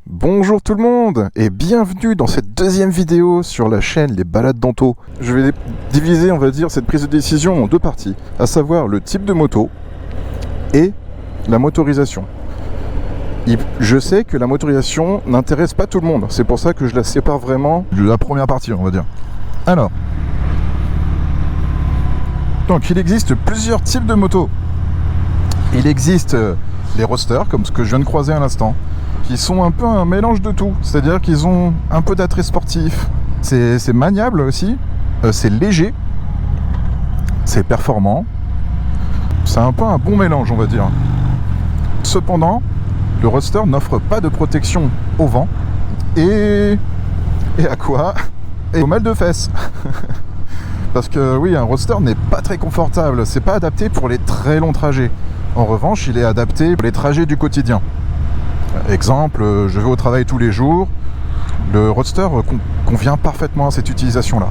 Bonjour tout le monde et bienvenue dans cette deuxième vidéo sur la chaîne Les Balades d'Anto. Je vais diviser, on va dire, cette prise de décision en deux parties, à savoir le type de moto et la motorisation. Je sais que la motorisation n'intéresse pas tout le monde, c'est pour ça que je la sépare vraiment de la première partie, on va dire. Alors, donc il existe plusieurs types de motos. Il existe les roadsters, comme ce que je viens de croiser à l'instant, qui sont un peu un mélange de tout, c'est-à-dire qu'ils ont un peu d'attrait sportif, c'est maniable aussi, c'est léger, c'est performant, c'est un peu un bon mélange, on va dire. Cependant, le roadster n'offre pas de protection au vent et à quoi? Et au mal de fesses. Parce que oui, un roadster n'est pas très confortable, c'est pas adapté pour les très longs trajets. En revanche, il est adapté pour les trajets du quotidien. Exemple, je vais au travail tous les jours, le roadster convient parfaitement à cette utilisation-là.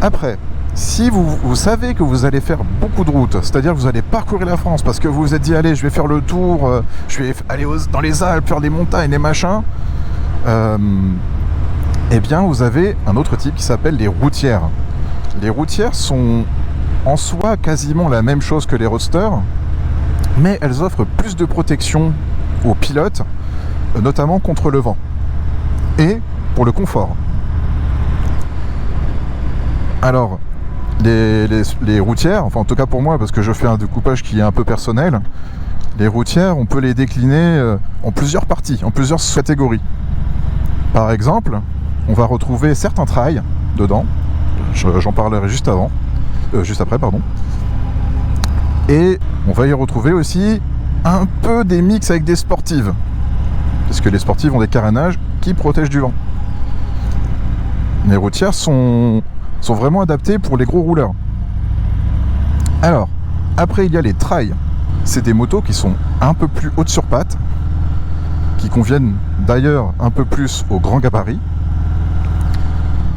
Après, si vous savez que vous allez faire beaucoup de routes, c'est-à-dire que vous allez parcourir la France parce que vous vous êtes dit, allez, je vais faire le tour, je vais aller dans les Alpes, faire des montagnes, des machins, eh bien, vous avez un autre type qui s'appelle les routières. Les routières sont en soi quasiment la même chose que les roadsters, mais elles offrent plus de protection aux pilotes, notamment contre le vent et pour le confort. Alors, les routières, enfin en tout cas pour moi, parce que je fais un découpage qui est un peu personnel, les routières, on peut les décliner en plusieurs parties, en plusieurs catégories. Par exemple, on va retrouver certains trails dedans, j'en parlerai juste après, pardon. Et on va y retrouver aussi un peu des mix avec des sportives, parce que les sportives ont des carénages qui protègent du vent. Les routières sont vraiment adaptées pour les gros rouleurs. Alors, après il y a les trails. C'est des motos qui sont un peu plus hautes sur pattes, qui conviennent d'ailleurs un peu plus aux grands gabarits,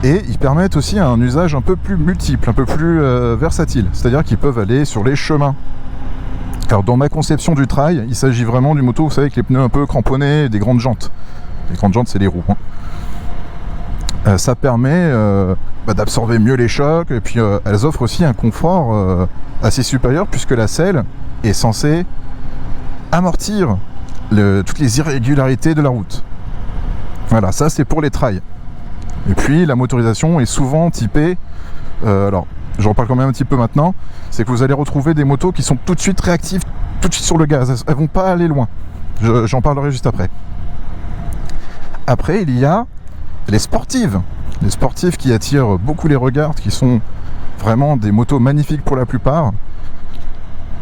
et ils permettent aussi un usage un peu plus multiple, un peu plus versatile, c'est-à-dire qu'ils peuvent aller sur les chemins. Alors dans ma conception du trail, il s'agit vraiment d'une moto, vous savez, avec les pneus un peu cramponnés et des grandes jantes. Les grandes jantes, c'est les roues. Ça permet d'absorber mieux les chocs, et puis elles offrent aussi un confort assez supérieur, puisque la selle est censée amortir toutes les irrégularités de la route. Voilà, ça c'est pour les trails. Et puis la motorisation est souvent typée, alors j'en parle quand même un petit peu maintenant, c'est que vous allez retrouver des motos qui sont tout de suite réactives, tout de suite sur le gaz, elles vont pas aller loin. J'en parlerai juste après. Après, il y a les sportives qui attirent beaucoup les regards, qui sont vraiment des motos magnifiques pour la plupart.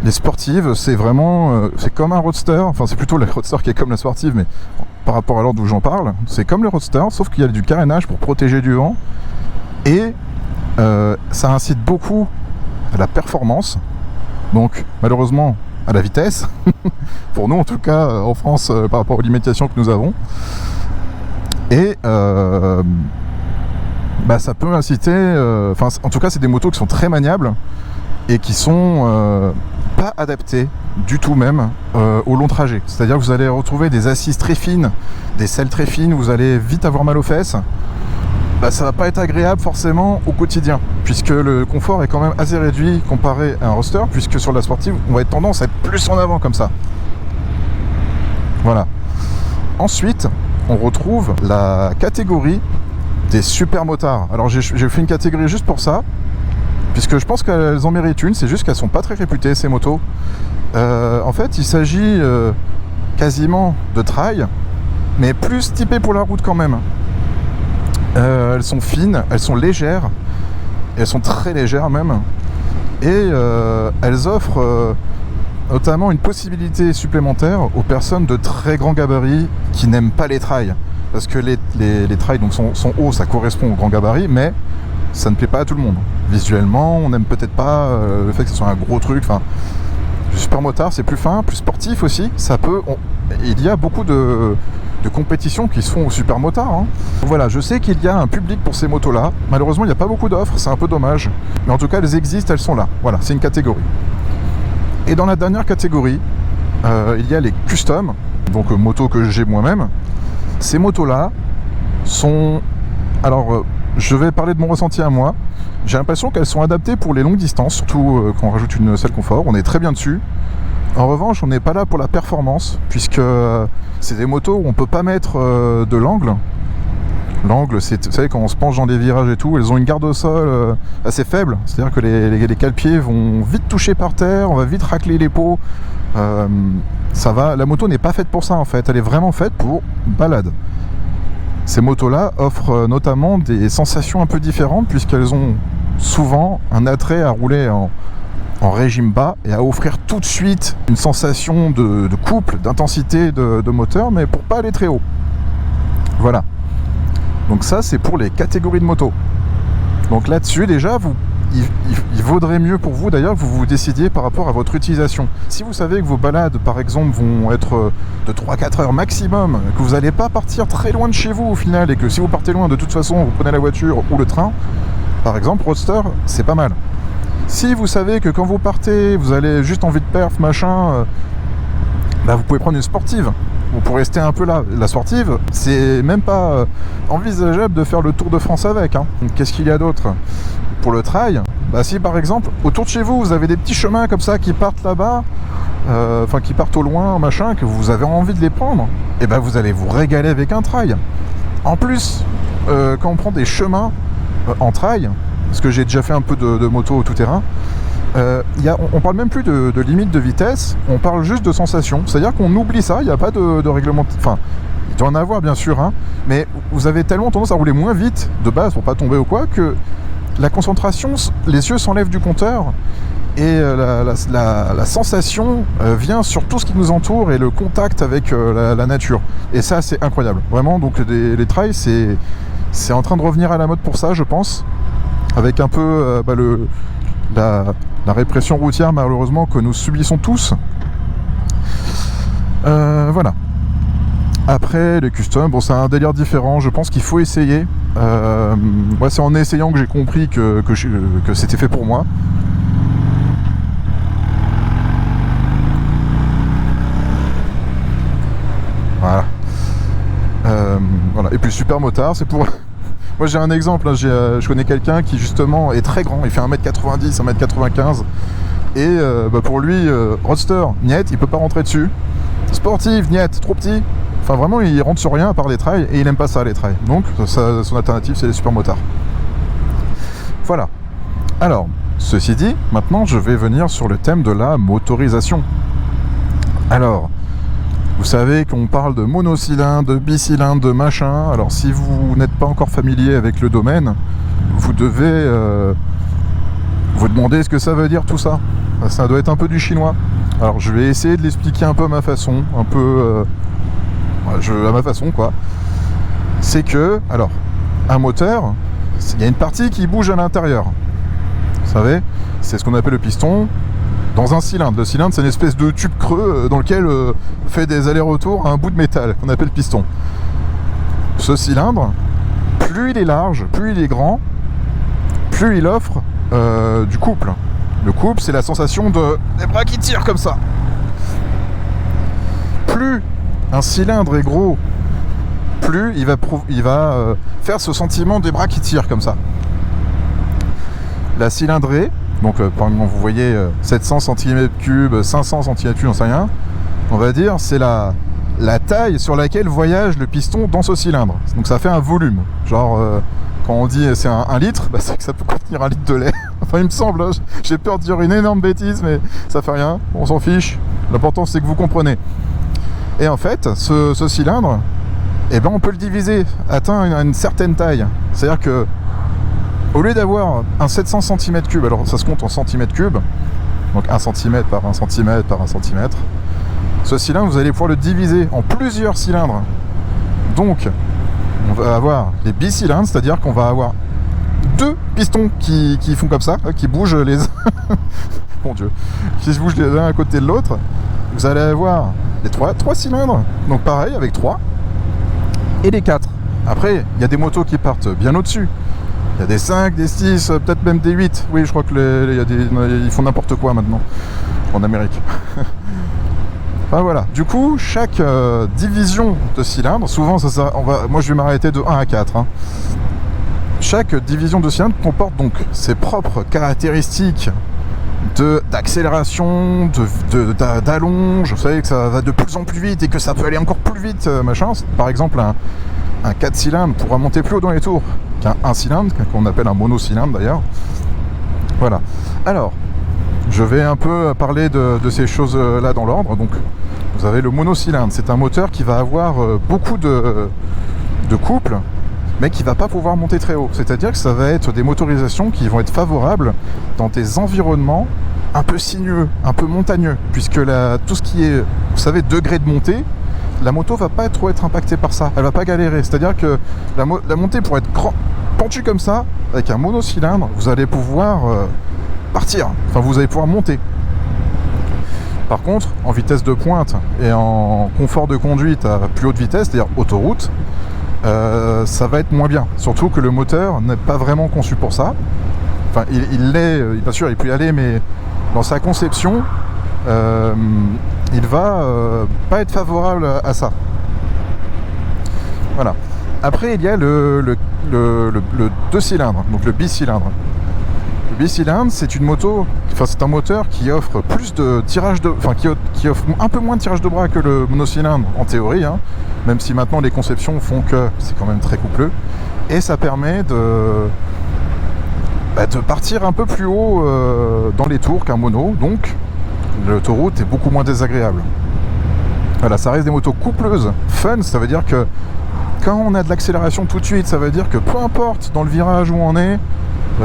Les sportives, c'est vraiment, c'est comme un roadster, enfin c'est plutôt le roadster qui est comme la sportive, mais par rapport à l'ordre où j'en parle, c'est comme le roadster, sauf qu'il y a du carénage pour protéger du vent, et ça incite beaucoup à la performance, donc malheureusement à la vitesse, pour nous en tout cas en France par rapport aux limitations que nous avons, et ça peut inciter, en tout cas c'est des motos qui sont très maniables, et qui sont pas adaptées du tout même au long trajet. C'est-à-dire que vous allez retrouver des assises très fines, des selles très fines, vous allez vite avoir mal aux fesses. Ça va pas être agréable forcément au quotidien, puisque le confort est quand même assez réduit comparé à un roadster, puisque sur la sportive, on va être tendance à être plus en avant comme ça. Voilà. Ensuite, on retrouve la catégorie des super motards. Alors j'ai fait une catégorie juste pour ça, puisque je pense qu'elles en méritent une, c'est juste qu'elles sont pas très réputées ces motos. En fait, il s'agit quasiment de trail, mais plus typées pour la route quand même. Elles sont fines, elles sont légères, elles sont très légères même, et elles offrent notamment une possibilité supplémentaire aux personnes de très grands gabarits qui n'aiment pas les trails. Parce que les trails donc sont hauts, ça correspond aux grands gabarits, mais ça ne plaît pas à tout le monde. Visuellement, on n'aime peut-être pas le fait que ce soit un gros truc. Enfin, le super motard, c'est plus fin, plus sportif aussi. Il y a beaucoup de compétitions qui se font au super motard. Hein. Voilà, je sais qu'il y a un public pour ces motos-là. Malheureusement, il n'y a pas beaucoup d'offres, c'est un peu dommage. Mais en tout cas, elles existent, elles sont là. Voilà, c'est une catégorie. Et dans la dernière catégorie, il y a les customs. donc moto que j'ai moi-même. Ces motos-là sont... Alors, je vais parler de mon ressenti à moi. J'ai l'impression qu'elles sont adaptées pour les longues distances, surtout quand on rajoute une selle confort. On est très bien dessus. En revanche, on n'est pas là pour la performance, puisque c'est des motos où on ne peut pas mettre de l'angle. L'angle, c'est, vous savez, quand on se penche dans des virages et tout, elles ont une garde au sol assez faible. C'est-à-dire que les cale-pieds vont vite toucher par terre, on va vite racler les pots. Ça va. La moto n'est pas faite pour ça en fait, elle est vraiment faite pour balade. Ces motos-là offrent notamment des sensations un peu différentes, puisqu'elles ont souvent un attrait à rouler en régime bas et à offrir tout de suite une sensation de couple, d'intensité de moteur, mais pour pas aller très haut. Voilà. Donc ça, c'est pour les catégories de motos. Donc là-dessus, déjà, il vaudrait mieux pour vous, d'ailleurs, que vous vous décidiez par rapport à votre utilisation. Si vous savez que vos balades, par exemple, vont être de 3-4 heures maximum, que vous n'allez pas partir très loin de chez vous au final, et que si vous partez loin, de toute façon, vous prenez la voiture ou le train, par exemple, Roadster, c'est pas mal. Si vous savez que quand vous partez, vous allez juste envie de perf, machin, vous pouvez prendre une sportive. Vous pourrez rester un peu là. La sportive, c'est même pas envisageable de faire le Tour de France avec. Hein. Qu'est-ce qu'il y a d'autre? Pour le trail, si par exemple, autour de chez vous, vous avez des petits chemins comme ça qui partent là-bas, qui partent au loin, machin, que vous avez envie de les prendre, et vous allez vous régaler avec un trail. En plus, quand on prend des chemins en trail, parce que j'ai déjà fait un peu de moto tout terrain, on parle même plus de limite de vitesse, on parle juste de sensation. C'est-à-dire qu'on oublie ça, il n'y a pas de règlement... Enfin, il doit en avoir bien sûr, hein, mais vous avez tellement tendance à rouler moins vite, de base, pour pas tomber ou quoi, que la concentration, les yeux s'enlèvent du compteur, et la sensation vient sur tout ce qui nous entoure, et le contact avec la nature. Et ça, c'est incroyable. Vraiment, donc les trails, c'est en train de revenir à la mode pour ça, je pense, avec un peu la répression routière malheureusement que nous subissons tous. Voilà. Après les customs, c'est un délire différent, je pense qu'il faut essayer. C'est en essayant que j'ai compris que c'était fait pour moi. Voilà. Voilà. Et puis super motard, c'est pour... Moi j'ai un exemple, hein, je connais quelqu'un qui justement est très grand, il fait 1m90, 1m95, et pour lui, Roadster, niet, il peut pas rentrer dessus. Sportive, niet, trop petit. Enfin vraiment, il rentre sur rien à part les trails, et il aime pas ça, les trails. Donc son alternative, c'est les super motards. Voilà. Alors, ceci dit, maintenant je vais venir sur le thème de la motorisation. Alors, vous savez qu'on parle de monocylindre, de bicylindre, de machin. Alors si vous n'êtes pas encore familier avec le domaine, vous devez vous demander ce que ça veut dire tout ça. Ça doit être un peu du chinois. Alors je vais essayer de l'expliquer un peu à ma façon, à ma façon quoi. C'est que, alors, un moteur, il y a une partie qui bouge à l'intérieur. Vous savez, c'est ce qu'on appelle le piston. Dans un cylindre. Le cylindre, c'est une espèce de tube creux dans lequel fait des allers-retours un bout de métal qu'on appelle piston. Ce cylindre, plus il est large, plus il est grand, plus il offre du couple. Le couple, c'est la sensation des bras qui tirent comme ça. Plus un cylindre est gros, plus il va faire ce sentiment des bras qui tirent comme ça. La cylindrée, donc par exemple vous voyez 700 cm3, 500 cm3, j'en sais rien, on va dire c'est la taille sur laquelle voyage le piston dans ce cylindre. Donc ça fait un volume, genre quand on dit c'est un litre, c'est que ça peut contenir 1 litre de lait. Enfin il me semble, hein, j'ai peur de dire une énorme bêtise, mais ça fait rien, on s'en fiche, l'important c'est que vous comprenez. Et en fait ce cylindre, on peut le diviser, atteint une certaine taille, c'est-à-dire que au lieu d'avoir un 700 cm3, alors ça se compte en centimètres cubes, donc 1 cm par 1 cm par 1 cm, ce cylindre, vous allez pouvoir le diviser en plusieurs cylindres. Donc, on va avoir les bicylindres, c'est-à-dire qu'on va avoir 2 pistons qui font comme ça, qui bougent les uns, mon Dieu, qui se bougent les uns à côté de l'autre. Vous allez avoir les 3 cylindres, donc pareil, avec 3, et les 4. Après, il y a des motos qui partent bien au-dessus. Il y a des 5, des 6, peut-être même des 8. Oui, je crois que ils font n'importe quoi maintenant, en Amérique. Enfin voilà, du coup, chaque division de cylindre, souvent moi je vais m'arrêter de 1 à 4. Hein. Chaque division de cylindre comporte donc ses propres caractéristiques d'accélération, d'allonge. Vous savez que ça va de plus en plus vite et que ça peut aller encore plus vite, machin. Par exemple, un 4 cylindres pourra monter plus haut dans les tours qu'un 1 cylindre, qu'on appelle un monocylindre d'ailleurs. Voilà. Alors, je vais un peu parler de ces choses-là dans l'ordre. Donc, vous avez le monocylindre. C'est un moteur qui va avoir beaucoup de couple, mais qui ne va pas pouvoir monter très haut. C'est-à-dire que ça va être des motorisations qui vont être favorables dans des environnements un peu sinueux, un peu montagneux, puisque tout ce qui est, vous savez, degré de montée, la moto va pas trop être impactée par ça, elle va pas galérer. C'est-à-dire que la montée, pour être pentue comme ça, avec un monocylindre, vous allez pouvoir partir, enfin vous allez pouvoir monter. Par contre, en vitesse de pointe et en confort de conduite à plus haute vitesse, c'est-à-dire autoroute, ça va être moins bien. Surtout que le moteur n'est pas vraiment conçu pour ça. Enfin, il l'est, bien sûr, il peut y aller, mais dans sa conception, il va pas être favorable à ça. Voilà. Après, il y a le 2 cylindres, donc le bicylindre. Le bicylindre, c'est un moteur qui offre plus de tirage qui offre un peu moins de tirage de bras que le monocylindre en théorie, hein, même si maintenant les conceptions font que c'est quand même très coupleux, et ça permet de partir un peu plus haut dans les tours qu'un mono, donc l'autoroute est beaucoup moins désagréable. Voilà, ça reste des motos coupleuses, fun, ça veut dire que quand on a de l'accélération tout de suite, ça veut dire que peu importe dans le virage où on est,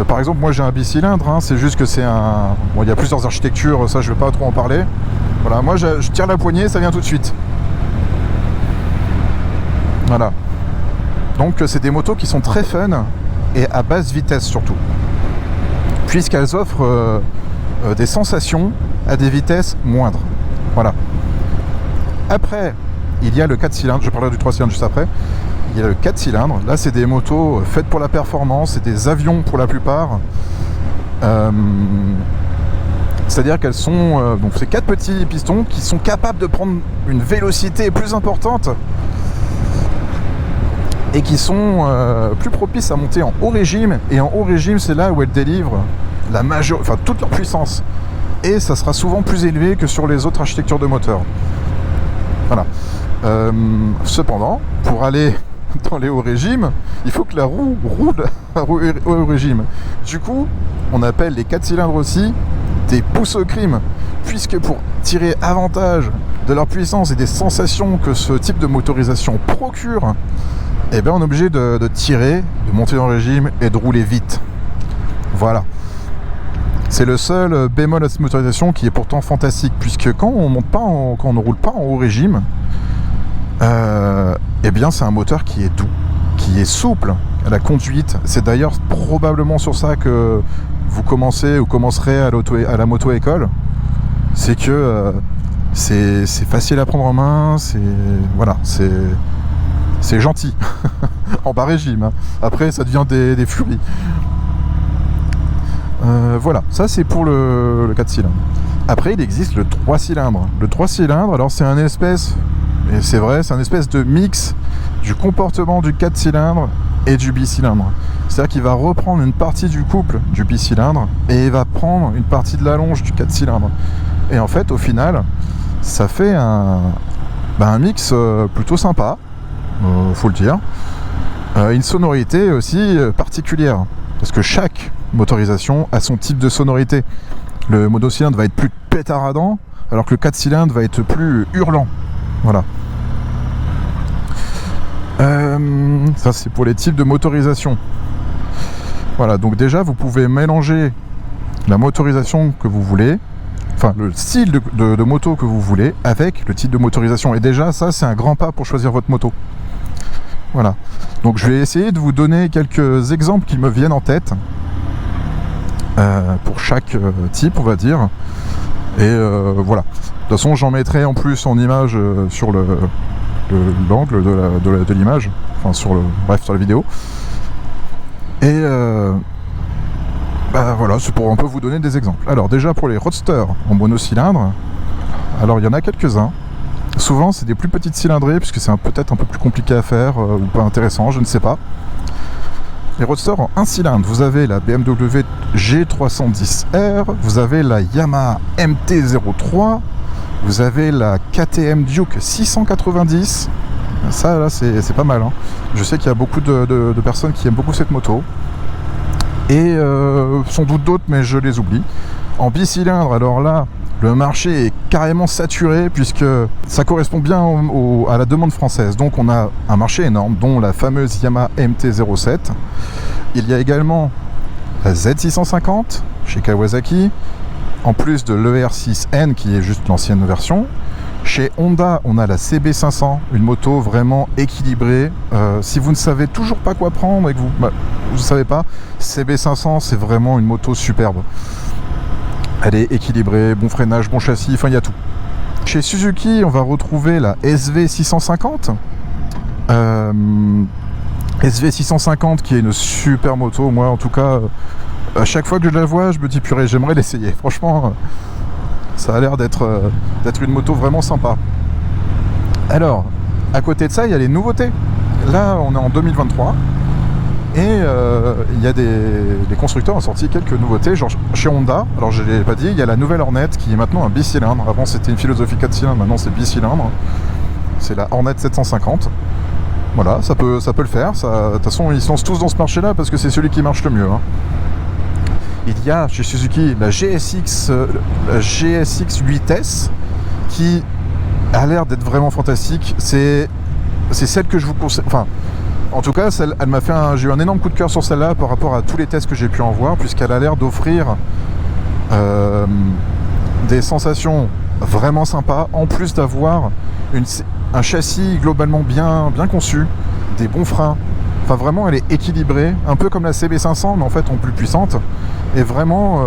par exemple, moi j'ai un bicylindre, hein, c'est juste que c'est un... Bon, il y a plusieurs architectures, ça je vais pas trop en parler. Voilà, moi je tire la poignée, ça vient tout de suite. Voilà. Donc c'est des motos qui sont très fun et à basse vitesse surtout. Puisqu'elles offrent des sensations à des vitesses moindres. Voilà. Après, il y a le 4 cylindres, je parlerai du 3 cylindres juste après. Il y a le 4 cylindres, là c'est des motos faites pour la performance, c'est des avions pour la plupart. C'est-à-dire qu'elles sont... donc c'est 4 petits pistons qui sont capables de prendre une vélocité plus importante et qui sont plus propices à monter en haut régime. Et en haut régime, c'est là où elles délivrent toute leur puissance. Et ça sera souvent plus élevé que sur les autres architectures de moteurs. Voilà. Cependant, pour aller dans les hauts régimes, il faut que la roue roule au haut régime. Du coup, on appelle les 4 cylindres aussi des pouces au crime, puisque pour tirer avantage de leur puissance et des sensations que ce type de motorisation procure, eh bien on est obligé de tirer, de monter dans le régime et de rouler vite. Voilà. C'est le seul bémol à cette motorisation qui est pourtant fantastique, puisque quand on ne roule pas en haut régime, eh bien c'est un moteur qui est doux, qui est souple à la conduite. C'est d'ailleurs probablement sur ça que vous commencez ou commencerez à la moto-école. C'est que c'est facile à prendre en main, c'est gentil, en bas régime. Hein. Après ça devient des furies. Voilà, ça c'est pour le 4 cylindres. Après il existe le 3 cylindres. Le 3 cylindres, alors c'est un espèce de mix du comportement du 4 cylindres et du bicylindre. C'est-à-dire qu'il va reprendre une partie du couple du bicylindre et il va prendre une partie de l'allonge du 4 cylindres. Et en fait, au final, ça fait un mix plutôt sympa, faut le dire. Une sonorité aussi particulière, parce que chaque motorisation a son type de sonorité. Le monocylindre va être plus pétaradant, alors que le 4 cylindres va être plus hurlant. Voilà. Ça c'est pour les types de motorisation. Voilà, donc déjà vous pouvez mélanger la motorisation que vous voulez, enfin le style de moto que vous voulez avec le type de motorisation. Et déjà ça c'est un grand pas pour choisir votre moto. Voilà. Donc je vais essayer de vous donner quelques exemples qui me viennent en tête pour chaque type, on va dire. Et voilà. De toute façon j'en mettrai en plus en image sur l'angle de l'image, enfin sur la vidéo. Et voilà, c'est pour un peu vous donner des exemples. Alors déjà pour les roadsters en monocylindre, alors il y en a quelques-uns. Souvent c'est des plus petites cylindrées puisque c'est peut-être un peu plus compliqué à faire ou pas intéressant, je ne sais pas. Les roadsters en 1 cylindre, vous avez la BMW G310R, vous avez la Yamaha MT-03, vous avez la KTM Duke 690. Ça là c'est pas mal, hein. Je sais qu'il y a beaucoup de personnes qui aiment beaucoup cette moto. Et sans doute d'autres, mais je les oublie. En bicylindre, alors là, le marché est carrément saturé puisque ça correspond bien à la demande française. Donc on a un marché énorme, dont la fameuse Yamaha MT-07. Il y a également la Z650 chez Kawasaki, en plus de l'ER6N qui est juste l'ancienne version. Chez Honda, on a la CB500, une moto vraiment équilibrée. Si vous ne savez toujours pas quoi prendre et que vous ne savez pas, CB500 c'est vraiment une moto superbe. Elle est équilibrée, bon freinage, bon châssis, enfin il y a tout. Chez Suzuki, on va retrouver la SV650. SV650 qui est une super moto. Moi en tout cas, à chaque fois que je la vois, je me dis purée, j'aimerais l'essayer. Franchement, ça a l'air d'être une moto vraiment sympa. Alors, à côté de ça, il y a les nouveautés. Là, on est en 2023. Et il y a les constructeurs ont sorti quelques nouveautés, genre chez Honda, alors je ne l'ai pas dit, il y a la nouvelle Hornet qui est maintenant un bicylindre. Avant c'était une philosophie 4 cylindres, maintenant c'est bicylindre. C'est la Hornet 750. Voilà, ça peut le faire. De toute façon, ils se lancent tous dans ce marché-là parce que c'est celui qui marche le mieux, hein. Il y a chez Suzuki la GSX 8S qui a l'air d'être vraiment fantastique. C'est celle que je vous conseille. Enfin, en tout cas, elle m'a fait j'ai eu un énorme coup de cœur sur celle-là par rapport à tous les tests que j'ai pu en voir, puisqu'elle a l'air d'offrir des sensations vraiment sympas, en plus d'avoir un châssis globalement bien conçu, des bons freins. Enfin vraiment, elle est équilibrée, un peu comme la CB500, mais en fait en plus puissante. Et vraiment,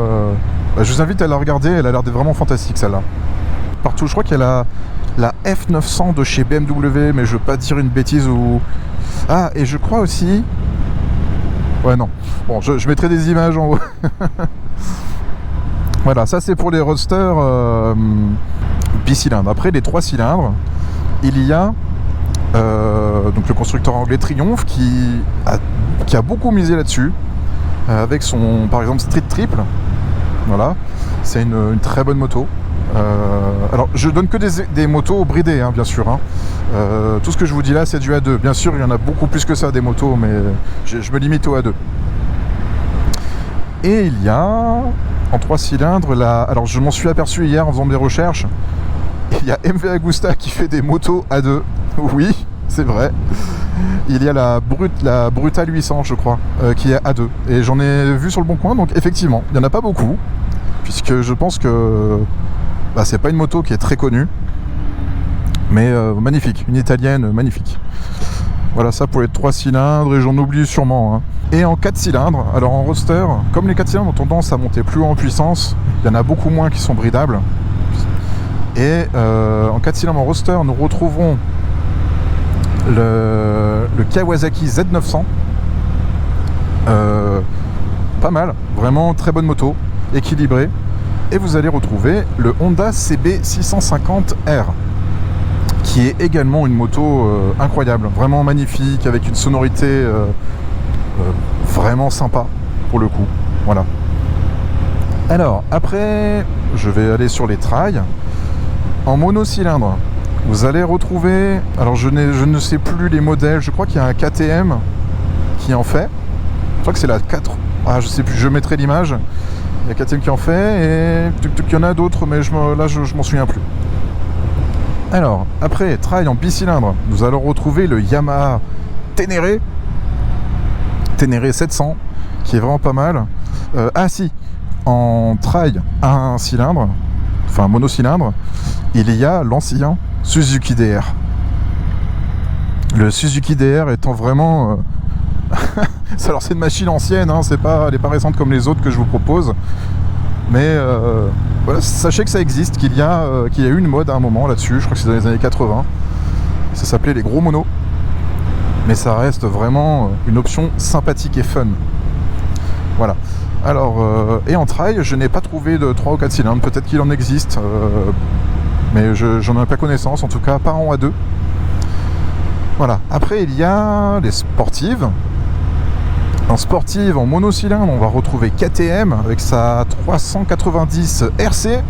je vous invite à la regarder, elle a l'air d'être vraiment fantastique celle-là. Partout, je crois qu'il y a la F900 de chez BMW, mais je veux pas dire une bêtise ou... Ah, et je crois aussi... Ouais, non. Bon, je mettrai des images en haut. Voilà, ça c'est pour les roadsters bicylindres. Après, les 3 cylindres, il y a donc le constructeur anglais Triumph qui a beaucoup misé là-dessus, avec son, par exemple, Street Triple. Voilà, c'est une très bonne moto. Alors je donne que des motos bridées, hein, bien sûr, hein. Tout ce que je vous dis là c'est du A2. Bien sûr il y en a beaucoup plus que ça des motos, mais je me limite au A2. Et il y a en 3 cylindres alors je m'en suis aperçu hier en faisant des recherches, il y a MV Agusta qui fait des motos A2. Oui, c'est vrai. Il y a la Brutal 800 je crois, qui est A2, et j'en ai vu sur le bon coin. Donc effectivement il n'y en a pas beaucoup, puisque je pense que c'est pas une moto qui est très connue, mais magnifique, une italienne magnifique. Voilà, ça pour les 3 cylindres, et j'en oublie sûrement, hein. Et en 4 cylindres, alors en roadster, comme les 4 cylindres ont tendance à monter plus haut en puissance, il y en a beaucoup moins qui sont bridables. Et en 4 cylindres en roadster, nous retrouverons le Kawasaki Z900. Pas mal, vraiment très bonne moto, équilibrée. Et vous allez retrouver le Honda CB650R, qui est également une moto incroyable, vraiment magnifique, avec une sonorité vraiment sympa pour le coup. Voilà. Alors après, je vais aller sur les trails. En monocylindre, vous allez retrouver, alors je ne sais plus les modèles, je crois qu'il y a un KTM qui en fait. Je crois que c'est la 4. Ah, je sais plus, je mettrai l'image. Il y a KTM qui en fait, et il y en a d'autres, mais là je m'en souviens plus. Alors, après, trail en bicylindre, nous allons retrouver le Yamaha Ténéré 700, qui est vraiment pas mal. En trail à un cylindre, enfin monocylindre, il y a l'ancien Suzuki DR. Le Suzuki DR étant vraiment... Alors c'est une machine ancienne, hein, elle n'est pas récente comme les autres que je vous propose. Mais voilà, sachez que ça existe, qu'il y a eu une mode à un moment là-dessus, je crois que c'est dans les années 80. Ça s'appelait les gros monos. Mais ça reste vraiment une option sympathique et fun. Voilà. Alors, et en trail, je n'ai pas trouvé de 3 ou 4 cylindres, peut-être qu'il en existe. mais j'en ai pas connaissance, en tout cas pas en A2. Voilà. Après, il y a les sportives. En sportive, en monocylindre, on va retrouver KTM avec sa 390 RC.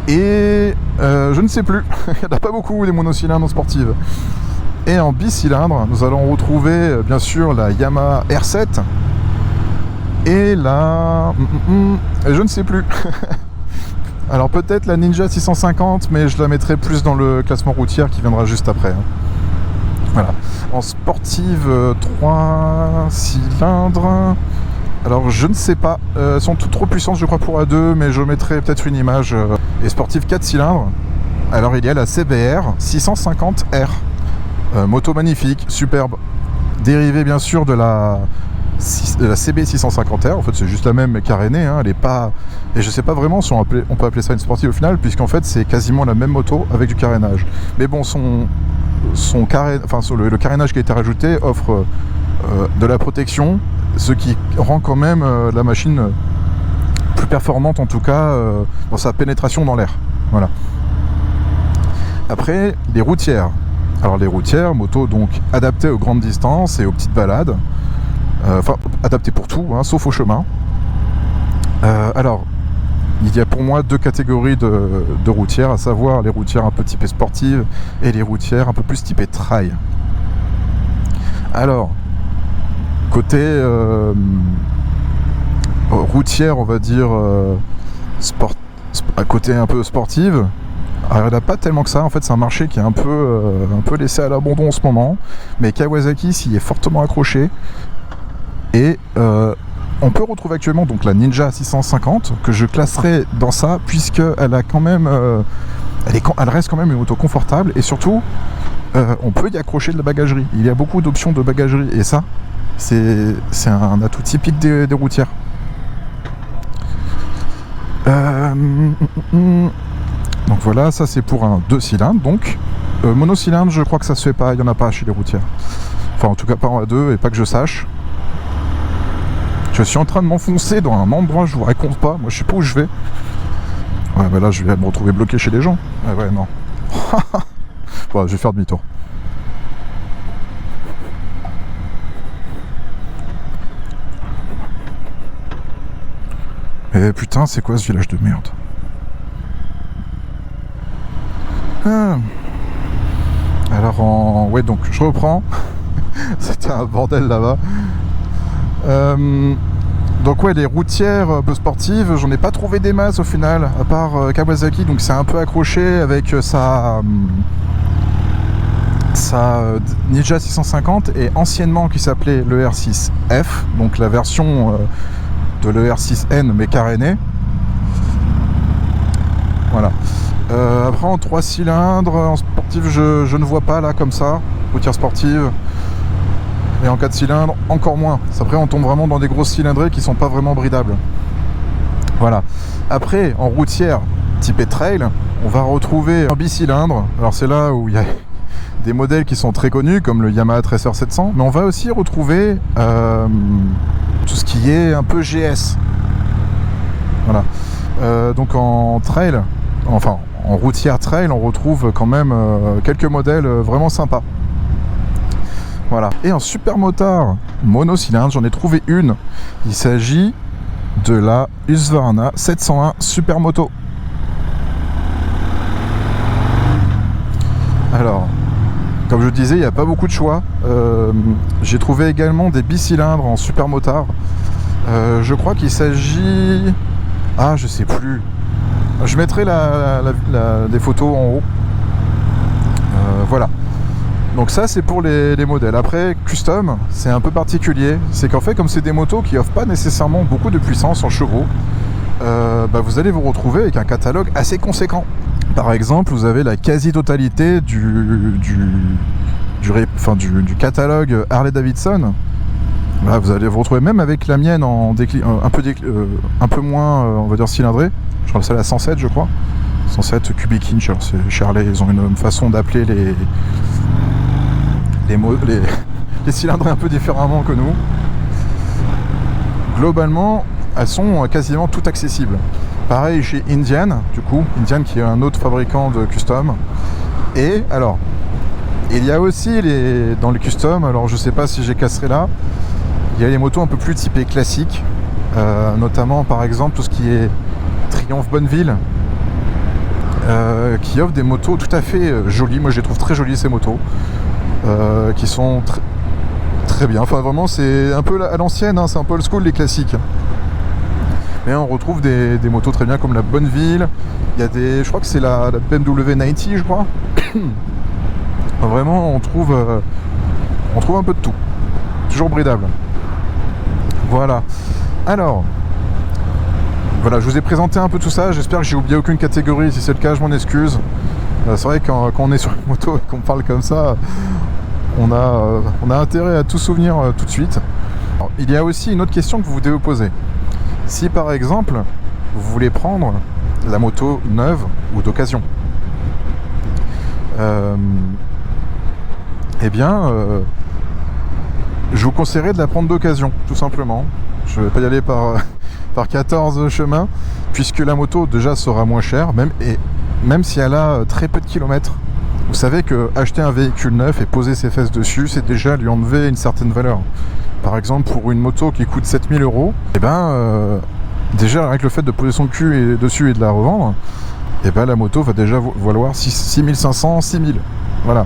Et je ne sais plus, il n'y en a pas beaucoup des monocylindres en sportive. Et en bicylindre, nous allons retrouver bien sûr la Yamaha R7 et la... je ne sais plus. Alors peut-être la Ninja 650, mais je la mettrai plus dans le classement routier qui viendra juste après. Voilà. En sportive 3 cylindres, alors je ne sais pas, elles sont toutes trop puissantes je crois pour A2, mais je mettrai peut-être une image. Et sportive 4 cylindres, alors il y a la CBR 650R. Moto magnifique, superbe, dérivée bien sûr de la CB 650R. En fait c'est juste la même mais carénée, hein. Elle est pas, et je sais pas vraiment si on peut appeler ça une sportive au final, puisqu'en fait c'est quasiment la même moto avec du carénage. Mais bon, le carénage qui a été rajouté offre de la protection, ce qui rend quand même la machine plus performante, en tout cas dans sa pénétration dans l'air. Voilà. Après, les routières. Alors les routières, motos donc adaptées aux grandes distances et aux petites balades, enfin adaptées pour tout, hein, sauf au chemin. Alors, il y a pour moi deux catégories de routières, à savoir les routières un peu typées sportives et les routières un peu plus typées trail. Alors, côté routière, on va dire à côté un peu sportive. Alors, il n'y en a pas tellement que ça, en fait c'est un marché qui est un peu laissé à l'abandon en ce moment, mais Kawasaki s'y est fortement accroché, et on peut retrouver actuellement donc la Ninja 650, que je classerai dans ça, puisqu'elle a quand même, elle reste quand même une moto confortable, et surtout on peut y accrocher de la bagagerie, il y a beaucoup d'options de bagagerie, et ça c'est un atout typique des routières. Donc voilà, ça c'est pour un 2 cylindres. Donc monocylindre, je crois que ça se fait pas, il n'y en a pas chez les routières. Enfin en tout cas pas en A2, et pas que je sache. Je suis en train de m'enfoncer dans un endroit, je vous raconte pas, moi je sais pas où je vais. Ouais bah là je vais me retrouver bloqué chez les gens. Ouais non. Bon, je vais faire demi-tour. Et putain, c'est quoi ce village de merde? Alors ouais, donc je reprends. C'était un bordel là-bas. Donc ouais, les routières un peu sportives, j'en ai pas trouvé des masses au final, à part Kawasaki, donc c'est un peu accroché avec sa Ninja 650, et anciennement qui s'appelait le R6F, donc la version de l'ER6N mais carénée. Voilà. Après en 3 cylindres, en sportive je ne vois pas là comme ça, routière sportive. Et en 4 cylindres, encore moins. Après on tombe vraiment dans des grosses cylindrées qui sont pas vraiment bridables. Voilà. Après en routière typée trail, on va retrouver un bicylindre. Alors c'est là où il y a des modèles qui sont très connus comme le Yamaha Tracer 700, mais on va aussi retrouver tout ce qui est un peu GS. Voilà. Donc en trail, enfin en routière trail, on retrouve quand même quelques modèles vraiment sympas. Voilà. Et en super motard monocylindre, j'en ai trouvé une. Il s'agit de la Husqvarna 701 Supermoto. Alors, comme je disais, il n'y a pas beaucoup de choix. J'ai trouvé également des bicylindres en super motard. Je crois qu'il s'agit... Ah, je sais plus. Je mettrai des photos en haut. Voilà. Donc ça c'est pour les modèles. Après custom, c'est un peu particulier. C'est qu'en fait, comme c'est des motos qui offrent pas nécessairement beaucoup de puissance en chevaux, vous allez vous retrouver avec un catalogue assez conséquent. Par exemple, vous avez la quasi-totalité du catalogue Harley-Davidson. Là, vous allez vous retrouver même avec la mienne en un peu moins, on va dire, cylindrée. Je crois que c'est la 107, je crois. 107 cubic inch. Alors, chez Harley, ils ont une façon d'appeler les cylindrées un peu différemment que nous. Globalement, elles sont quasiment toutes accessibles. Pareil chez Indian, du coup, Indian qui est un autre fabricant de custom. Et alors, il y a aussi dans les custom, alors je sais pas si j'ai casseré là, il y a les motos un peu plus typées classiques, notamment par exemple tout ce qui est Triumph Bonneville, qui offre des motos tout à fait jolies. Moi je les trouve très jolies ces motos, qui sont très bien. Enfin vraiment c'est un peu à l'ancienne, hein, c'est un peu old school les classiques. Mais on retrouve des motos très bien comme la Bonneville. Il y a je crois que c'est la BMW 90 je crois. Vraiment on trouve un peu de tout. Toujours bridable. Voilà. Alors, voilà, je vous ai présenté un peu tout ça. J'espère que j'ai oublié aucune catégorie. Si c'est le cas, je m'en excuse. C'est vrai que quand on est sur une moto et qu'on parle comme ça, on a intérêt à tout souvenir tout de suite. Alors, il y a aussi une autre question que vous devez vous poser. Si par exemple, vous voulez prendre la moto neuve ou d'occasion, eh bien, je vous conseillerais de la prendre d'occasion, tout simplement. Je ne vais pas y aller par 14 chemins, puisque la moto déjà sera moins chère, même si elle a très peu de kilomètres. Vous savez que acheter un véhicule neuf et poser ses fesses dessus, c'est déjà lui enlever une certaine valeur. Par exemple, pour une moto qui coûte 7000 €, eh ben, déjà avec le fait de poser son cul dessus et de la revendre, eh ben, la moto va déjà valoir 6500, 6000. Voilà.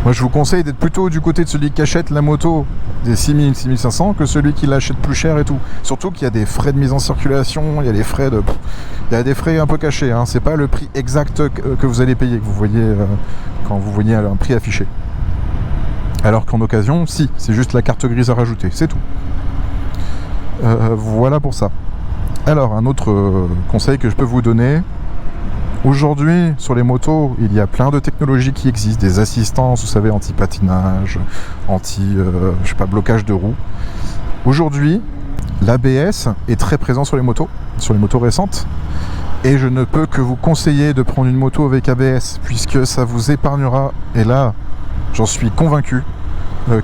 Moi je vous conseille d'être plutôt du côté de celui qui achète la moto des 6000, 6500 que celui qui l'achète plus cher et tout. Surtout qu'il y a des frais de mise en circulation, il y a des frais un peu cachés, hein. C'est pas le prix exact que vous allez payer, que vous voyez quand vous voyez un prix affiché. Alors qu'en occasion, si, c'est juste la carte grise à rajouter, c'est tout. Voilà pour ça. Alors un autre conseil que je peux vous donner. Aujourd'hui, sur les motos, il y a plein de technologies qui existent, des assistances, vous savez, anti-patinage, blocage de roues. Aujourd'hui, l'ABS est très présent sur les motos récentes, et je ne peux que vous conseiller de prendre une moto avec ABS, puisque ça vous épargnera, et là, j'en suis convaincu,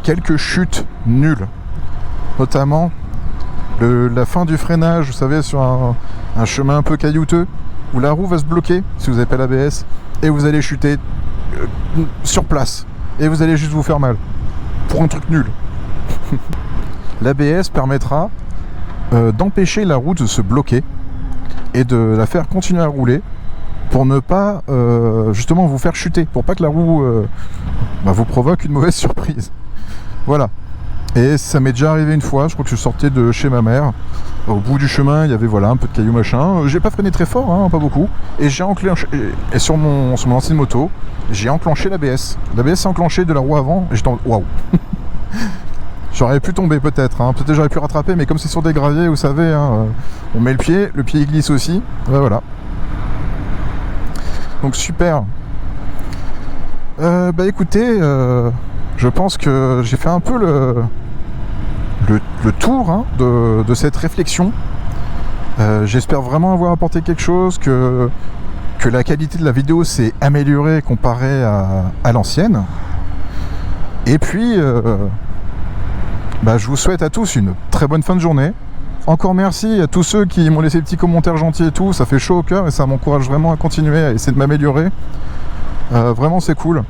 quelques chutes nulles, notamment la fin du freinage, vous savez, sur un chemin un peu caillouteux, où la roue va se bloquer si vous n'avez pas l'ABS et vous allez chuter sur place et vous allez juste vous faire mal pour un truc nul. L'ABS permettra d'empêcher la roue de se bloquer et de la faire continuer à rouler pour ne pas justement vous faire chuter, pour pas que la roue vous provoque une mauvaise surprise. Voilà. Et ça m'est déjà arrivé une fois, je crois que je sortais de chez ma mère. Au bout du chemin, il y avait un peu de cailloux machin. J'ai pas freiné très fort, hein, pas beaucoup. Et j'ai enclenché, et sur mon ancienne moto, j'ai enclenché l'ABS. L'ABS s'est enclenché de la roue avant, et j'étais en waouh. J'aurais pu tomber peut-être, hein. Peut-être j'aurais pu rattraper, mais comme c'est sur des graviers, vous savez, hein, on met le pied il glisse aussi. Voilà. Donc super. Écoutez, je pense que j'ai fait un peu le tour, hein, de cette réflexion. J'espère vraiment avoir apporté quelque chose, que la qualité de la vidéo s'est améliorée comparée à l'ancienne. Et puis, je vous souhaite à tous une très bonne fin de journée. Encore merci à tous ceux qui m'ont laissé des petits commentaires gentils et tout, ça fait chaud au cœur et ça m'encourage vraiment à continuer, à essayer de m'améliorer. Vraiment c'est cool.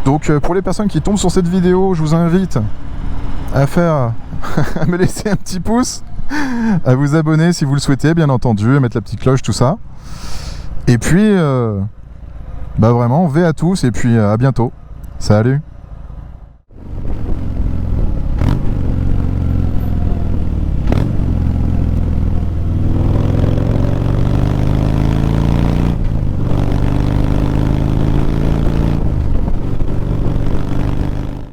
Donc pour les personnes qui tombent sur cette vidéo, je vous invite à me laisser un petit pouce, à vous abonner si vous le souhaitez, bien entendu, à mettre la petite cloche, tout ça. Et puis, vraiment, V à tous et puis à bientôt. Salut!